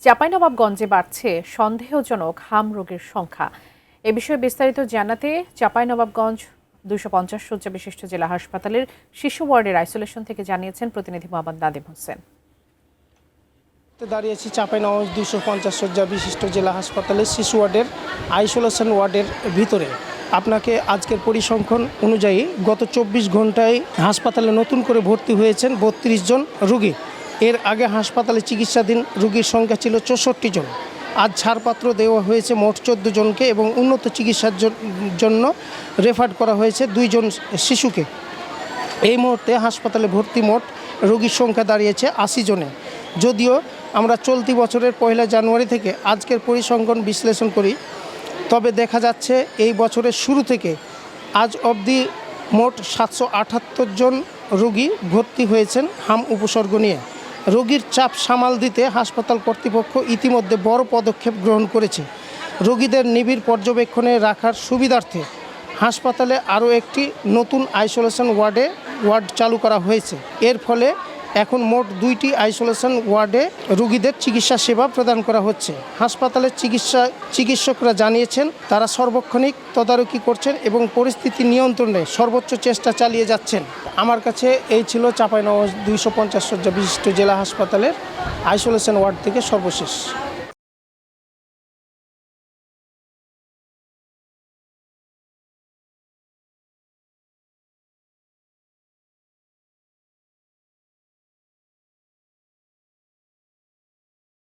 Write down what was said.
চাঁপাইনবাবগঞ্জে বাড়ছে সন্দেহজনক হাম রোগের সংখ্যা। এ বিষয়ে বিস্তারিত জানাতে চাঁপাইনবাবগঞ্জ 250 শয্যা বিশিষ্ট জেলা হাসপাতালের শিশু ওয়ার্ডের আইসোলেশন থেকে জানিয়েছেন প্রতিনিধি মোহাম্মদ নাদিম হোসেন। দাঁড়িয়েছি চাঁপাইনবাবগঞ্জ 250 শয্যা বিশিষ্ট জেলা হাসপাতালের শিশু ওয়ার্ডের আইসোলেশন ওয়ার্ডের ভিতরে। আপনাকে আজকের পরিসংখ্যান অনুযায়ী গত 24 ঘন্টায় হাসপাতালে নতুন করে ভর্তি হয়েছেন 32 জন রোগী। এর আগে হাসপাতালে চিকিৎসাধীন রোগীর সংখ্যা ছিল 64 জন। আজ ছাড়পত্র দেওয়া হয়েছে মোট 14 জনকে এবং উন্নত চিকিৎসার জন্য রেফার করা হয়েছে 2 জন শিশুকে। এই মুহূর্তে হাসপাতালে ভর্তি মোট রোগীর সংখ্যা দাঁড়িয়েছে 80 জনে। যদিও আমরা চলতি বছরের 1 জানুয়ারি থেকে আজকের পরিসংখ্যান বিশ্লেষণ করি, তবে দেখা যাচ্ছে এই বছরের শুরু থেকে আজ অবধি মোট 778 জন রোগী ভর্তি হয়েছেন হাম উপসর্গ নিয়ে। রোগীর চাপ সামাল দিতে হাসপাতাল কর্তৃপক্ষ ইতিমধ্যে বড় পদক্ষেপ গ্রহণ করেছে। রোগীদের নিবিড় পর্যবেক্ষণে রাখার সুবিধার্থে হাসপাতালে আরও একটি নতুন আইসোলেশন ওয়ার্ড চালু করা হয়েছে। এর ফলে এখন মোট 2টি আইসোলেশন ওয়ার্ডে রোগীদের চিকিৎসা সেবা প্রদান করা হচ্ছে। হাসপাতালের চিকিৎসকরা জানিয়েছেন তারা সার্বক্ষণিক তদারকি করছেন এবং পরিস্থিতি নিয়ন্ত্রণে সর্বোচ্চ চেষ্টা চালিয়ে যাচ্ছেন। আমার কাছে এই ছিল চাঁপাইনবাবগঞ্জ 250 শয্যা বিশিষ্ট জেলা হাসপাতালের আইসোলেশন ওয়ার্ড থেকে সর্বশেষ।